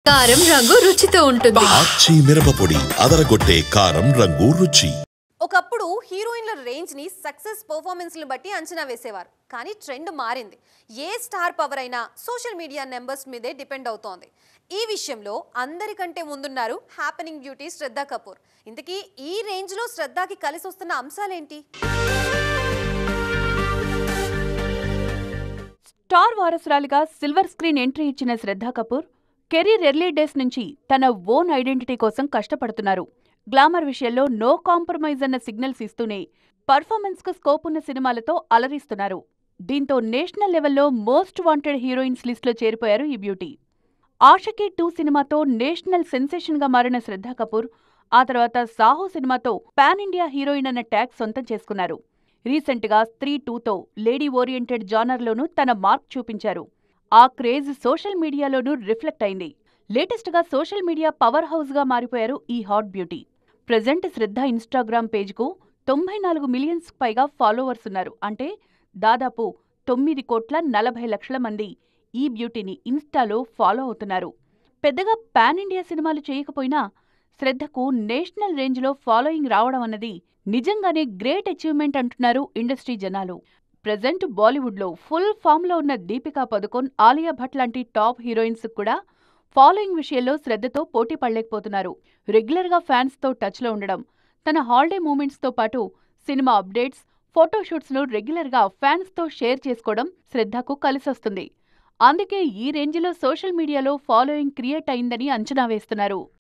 కారం రంగు రుచితో ఉంటుంది. ఆచి మిరపపొడి అదరగొట్టే కారం రంగు రుచి. ఒకప్పుడు హీరోయిన్ల రేంజ్ ని సక్సెస్ పర్ఫార్మెన్స్లను బట్టి అంచనా వేసేవారు. కానీ ట్రెండ్ మారింది. ఏ స్టార్ పవర్ అయినా సోషల్ మీడియా నెంబర్స్ మీదే డిపెండ్ అవుతోంది. ఈ విషయంలో అందరికంటే ముందున్నారు హ్యాపెనింగ్ బ్యూటీ శ్రద్ధ కపూర్. ఇంతకీ ఈ రేంజ్ లో శ్రద్ధకి కలిసి వస్తున్న అంశాలేంటి? స్టార్ వారసురాలిగా సిల్వర్ స్క్రీన్ ఎంట్రీ ఇచ్చిన శ్రద్ధ కపూర్ కెరీర్ ఎర్లీ డేస్ నుంచి తన ఓన్ ఐడెంటిటీ కోసం కష్టపడుతున్నారు. గ్లామర్ విషయంలో నో కాంప్రమైజ్ అన్న సిగ్నల్స్ ఇస్తూనే పర్ఫార్మెన్స్ కు స్కోప్ ఉన్న సినిమాలతో అలరిస్తున్నారు. దీంతో నేషనల్ లెవెల్లో మోస్ట్ వాంటెడ్ హీరోయిన్స్ లిస్టులో చేరిపోయారు ఈ బ్యూటీ. ఆషకీ 2 సినిమాతో నేషనల్ సెన్సేషన్ గా మారిన శ్రద్ధ కపూర్ ఆ తర్వాత సాహో సినిమాతో పాన్ ఇండియా హీరోయిన్ అన్న ట్యాగ్ సొంతం చేసుకున్నారు. రీసెంట్ గా స్త్రీ 2తో లేడీ ఓరియంటెడ్ జానర్లోనూ తన మార్క్ చూపించారు. ఆ క్రేజ్ సోషల్ మీడియాలోనూ రిఫ్లెక్ట్ అయింది. లేటెస్ట్ గా సోషల్ మీడియా పవర్ హౌస్ గా మారిపోయారు ఈ హాట్ బ్యూటీ. ప్రెజెంట్ శ్రద్ధ ఇన్స్టాగ్రామ్ పేజ్కు 94 మిలియన్స్ పైగా ఫాలోవర్స్ ఉన్నారు. అంటే దాదాపు 9,40,00,000 మంది ఈ బ్యూటీని ఇన్స్టాలో ఫాలో అవుతున్నారు. పెద్దగా పాన్ ఇండియా సినిమాలు చేయకపోయినా శ్రద్ధకు నేషనల్ రేంజ్లో ఫాలోయింగ్ రావడం అన్నది నిజంగానే గ్రేట్ అచీవ్మెంట్ అంటున్నారు ఇండస్ట్రీ జనాలు. ప్రెజెంట్ బాలీవుడ్లో ఫుల్ ఫామ్లో ఉన్న దీపికా పదుకోన్, ఆలియా భట్ లాంటి టాప్ హీరోయిన్స్ కూడా ఫాలోయింగ్ విషయంలో శ్రద్ధతో పోటీ పడలేకపోతున్నారు. రెగ్యులర్గా ఫ్యాన్స్తో టచ్లో ఉండడం, తన హాలిడే మూమెంట్స్తో పాటు సినిమా అప్డేట్స్, ఫోటోషూట్స్ను రెగ్యులర్గా ఫ్యాన్స్తో షేర్ చేసుకోవడం శ్రద్ధకు కలిసొస్తుంది. అందుకే ఈ రేంజ్లో సోషల్ మీడియాలో ఫాలోయింగ్ క్రియేట్ అయిందని అంచనా వేస్తున్నారు.